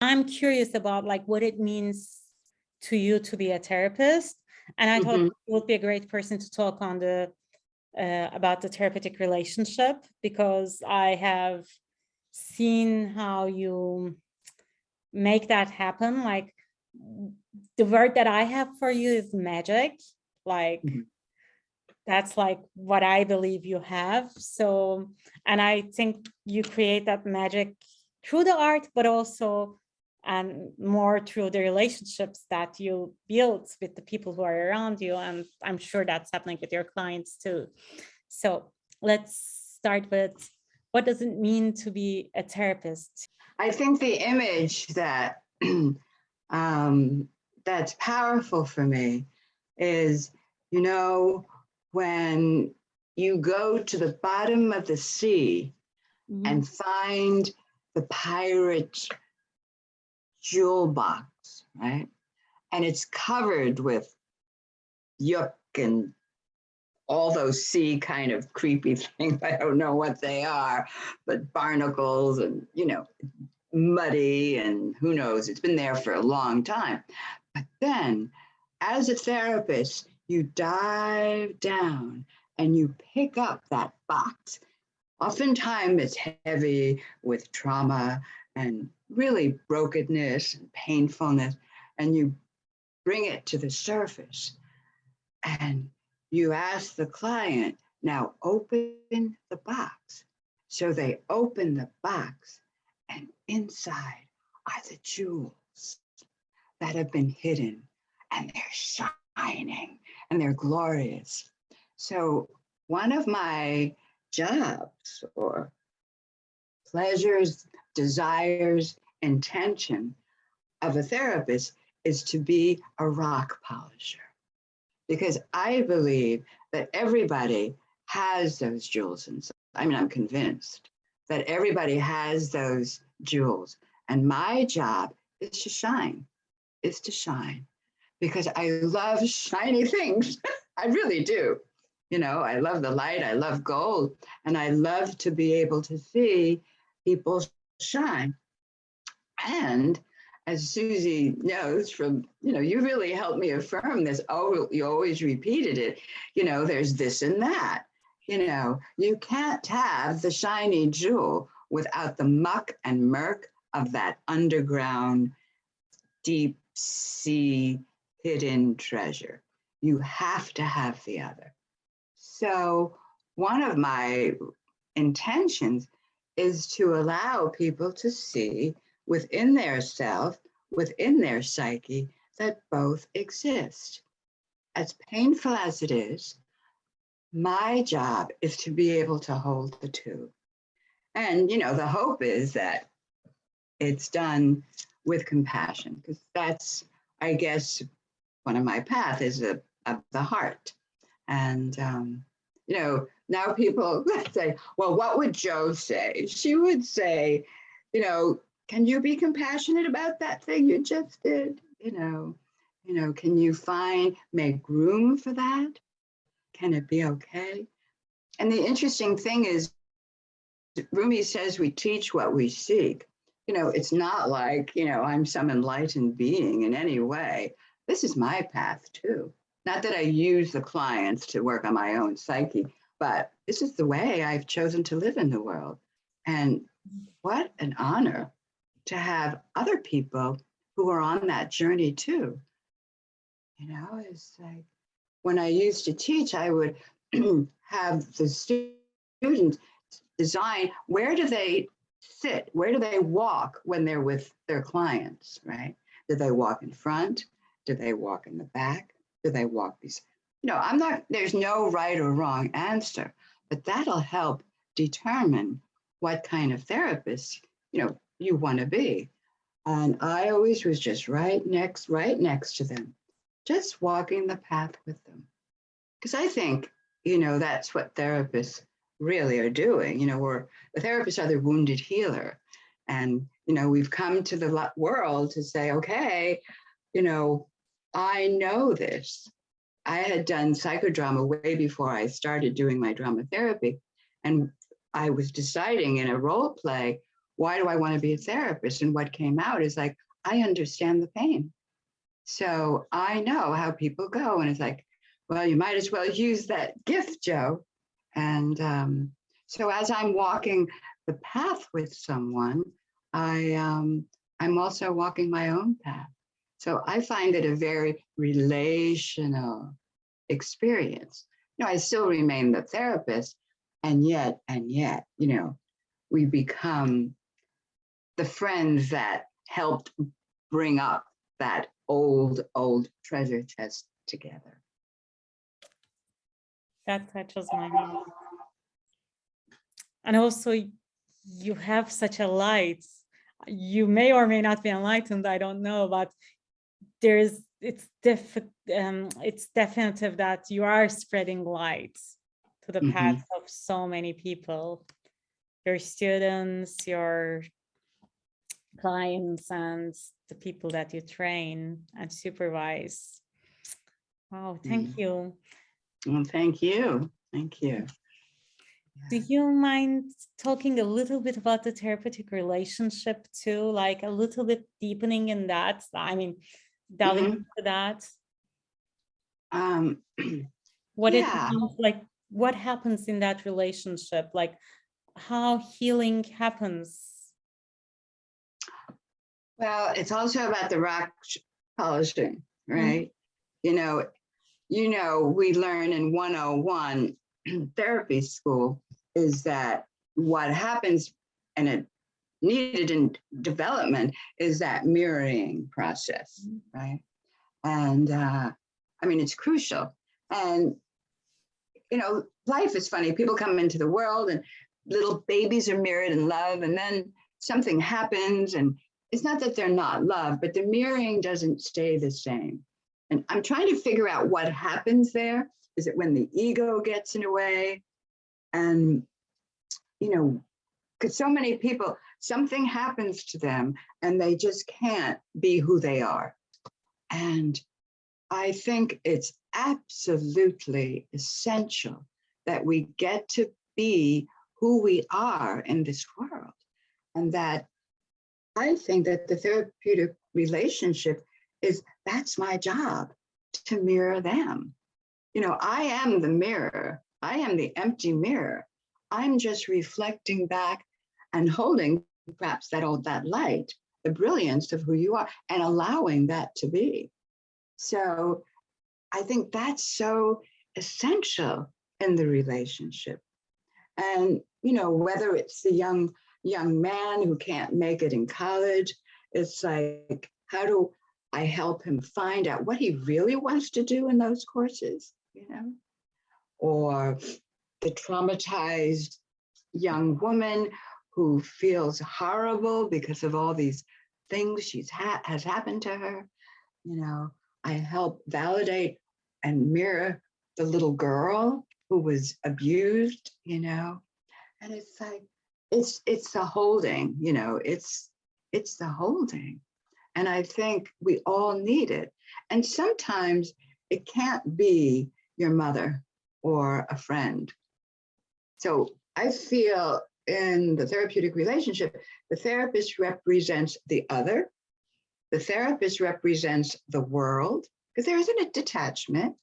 I'm curious about like what it means to you to be a therapist. And I thought you would be a great person to talk on the about the therapeutic relationship, because I have seen how you make that happen. Like the word that I have for you is magic. Like that's like what I believe you have. So, and I think you create that magic through the art, but also and more through the relationships that you build with the people who are around you. And I'm sure that's happening with your clients too. So let's start with, what does it mean to be a therapist? I think the image that that's powerful for me is, when you go to the bottom of the sea and find the pirate jewel box, right? And it's covered with yuck and all those sea kind of creepy things. I don't know what they are, but barnacles and, muddy and who knows, it's been there for a long time. But then as a therapist, you dive down and you pick up that box. Oftentimes it's heavy with trauma and really brokenness and painfulness, and you bring it to the surface and you ask the client, now open the box. So they open the box, and inside are the jewels that have been hidden, and they're shining and they're glorious. So one of my jobs or pleasures, desires, intention of a therapist is to be a rock polisher. Because I believe that everybody has those jewels inside. I mean, I'm convinced that everybody has those jewels. And my job is to shine, because I love shiny things. I really do. I love the light, I love gold, and I love to be able to see people shine. And as Susie knows from, you really helped me affirm this. Oh, you always repeated it. There's this and that. You can't have the shiny jewel without the muck and murk of that underground, deep sea hidden treasure. You have to have the other. So one of my intentions is to allow people to see within their self, within their psyche, that both exist. As painful as it is, my job is to be able to hold the two. And, the hope is that it's done with compassion, because that's, I guess, one of my paths is of the heart. And, now people say, well, what would Jo say? She would say, can you be compassionate about that thing you just did? Can you make room for that? Can it be okay? And the interesting thing is, Rumi says we teach what we seek. It's not like, I'm some enlightened being in any way. This is my path too. Not that I use the clients to work on my own psyche, but this is the way I've chosen to live in the world. And what an honor to have other people who are on that journey too. It's like when I used to teach, I would have the students design, where do they sit? Where do they walk when they're with their clients, right? Do they walk in front? Do they walk in the back? Do they walk these? There's no right or wrong answer, but that'll help determine what kind of therapist, you want to be. And I always was just right next to them, just walking the path with them. Because I think, that's what therapists really are doing. The therapists are the wounded healer. And, we've come to the world to say, okay, I know this. I had done psychodrama way before I started doing my drama therapy. And I was deciding in a role play, why do I want to be a therapist? And what came out is like, I understand the pain. So I know how people go. And it's like, well, you might as well use that gift, Jo. And so as I'm walking the path with someone, I'm also walking my own path. So I find it a very relational experience. I still remain the therapist, and yet, we become the friends that helped bring up that old treasure chest together. That touches my heart. And also, you have such a light. You may or may not be enlightened, I don't know, but it's definitive that you are spreading light to the paths of so many people, your students, your clients, and the people that you train and supervise. Wow, thank you. Well, thank you. Thank you. Do you mind talking a little bit about the therapeutic relationship too, like a little bit deepening in that? I mean, delving into that. What it means, like what happens in that relationship, like how healing happens. Well, it's also about the rock polishing, right? We learn in 101 therapy school is that what happens and it needed in development is that mirroring process, right? And it's crucial. And life is funny. People come into the world and little babies are mirrored in love, and then something happens, and it's not that they're not loved, but the mirroring doesn't stay the same. And I'm trying to figure out what happens there. Is it when the ego gets in the way? And, because so many people, something happens to them and they just can't be who they are. And I think it's absolutely essential that we get to be who we are in this world. And that I think that the therapeutic relationship that's my job, to mirror them. I am the mirror. I am the empty mirror. I'm just reflecting back and holding perhaps that light, the brilliance of who you are, and allowing that to be. So I think that's so essential in the relationship. And, whether it's the young man who can't make it in college, it's like, how do I help him find out what he really wants to do in those courses, or the traumatized young woman who feels horrible because of all these things has happened to her. I help validate and mirror the little girl who was abused, and it's like, it's the holding, it's the holding. And I think we all need it. And sometimes it can't be your mother or a friend. So I feel in the therapeutic relationship, the therapist represents the other. The therapist represents the world, because there isn't a detachment,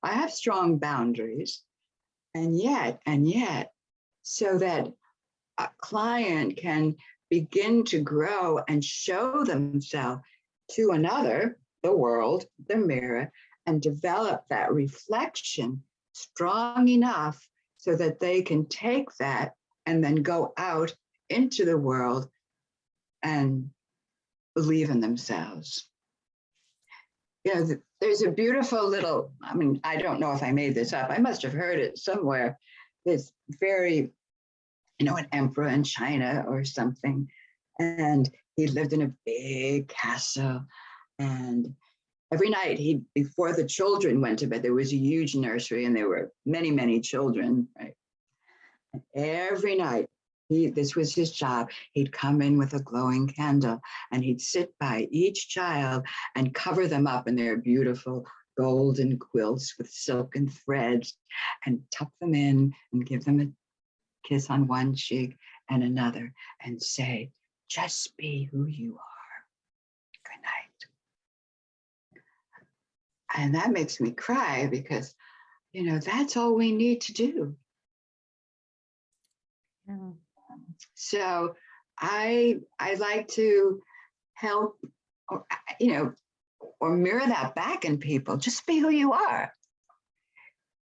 I have strong boundaries. And yet, so that a client can begin to grow and show themselves to another, the world, the mirror, and develop that reflection strong enough so that they can take that and then go out into the world and believe in themselves. There's a beautiful little, I don't know if I made this up. I must have heard it somewhere. This very, an emperor in China or something. And he lived in a big castle. And every night before the children went to bed, there was a huge nursery and there were many, many children, right? And every night, this was his job. He'd come in with a glowing candle and he'd sit by each child and cover them up in their beautiful golden quilts with silken threads and tuck them in and give them a kiss on one cheek and another and say, just be who you are. Good night. And that makes me cry because, that's all we need to do. Yeah. So I like to help, or, or mirror that back in people. Just be who you are.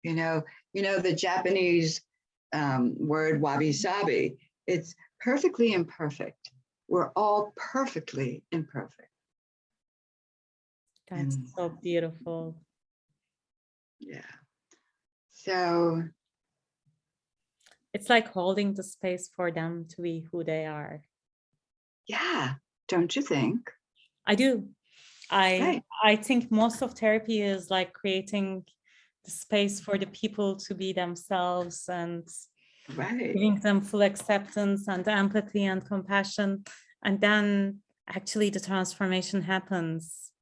The Japanese word wabi-sabi, it's perfectly imperfect. We're all perfectly imperfect. That's so beautiful. Yeah. So it's like holding the space for them to be who they are. Yeah, don't you think? I do. Right. I think most of therapy is like creating the space for the people to be themselves and Right. giving them full acceptance and empathy and compassion. And then actually the transformation happens.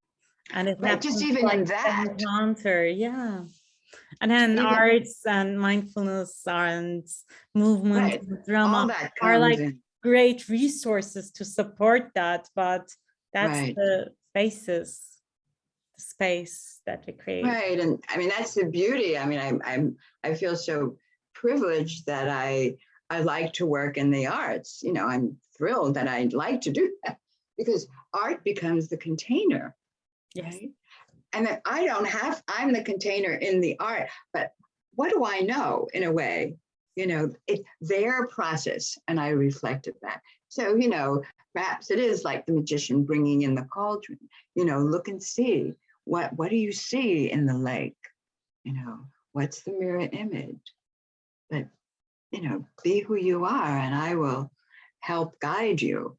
And it Right, happens just even like in that. encounter. Yeah. And then Even, arts and mindfulness and movement right. and All drama that are comes like in. great resources to support that, but that's Right. the basis, the space that we create. Right. And I mean, that's the beauty. I mean, I feel so privileged that I like to work in the arts. I'm thrilled that I like to do that because art becomes the container. Yes. Right. And that I'm the container in the art, but what do I know in a way? It's their process and I reflected that. So, perhaps it is like the magician bringing in the cauldron, look and see what do you see in the lake? What's the mirror image? But, be who you are and I will help guide you,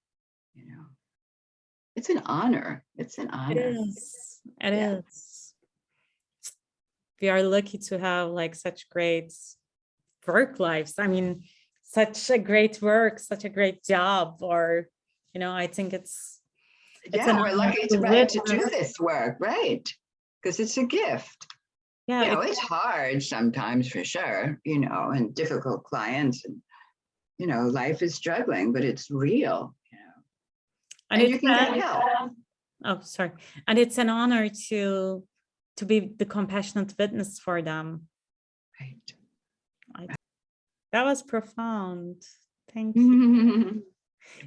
It's an honor. It's an honor. It is. It is. We are lucky to have like such great work lives. I mean, such a great work, such a great job, or, I think it's an We're honor lucky to to do witness. this work, right? Because it's a gift. Yeah, It's hard sometimes for sure, and difficult clients and, life is struggling, but it's real, and and you can get help. Oh, sorry. And it's an honor to be the compassionate witness for them. Right. That was profound. Thank you.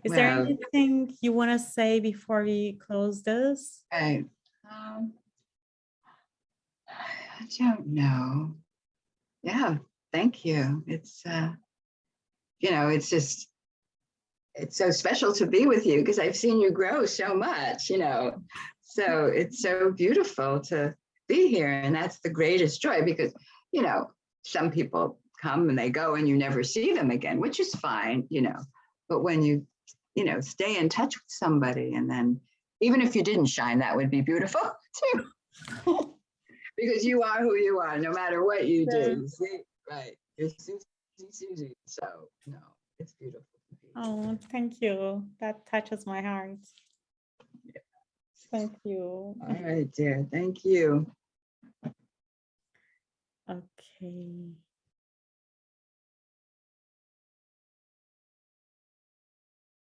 Is there anything you want to say before we close this? I don't know. Yeah, thank you. It's it's so special to be with you because I've seen you grow so much, so it's so beautiful to be here. And that's the greatest joy because, some people come and they go and you never see them again, which is fine, but when you, stay in touch with somebody and then even if you didn't shine, that would be beautiful too. Because you are who you are, no matter what you do. See? Right. You're Susie. So, no, it's beautiful. Oh, thank you. That touches my heart. Yeah. Thank you. All right, dear. Thank you. Okay.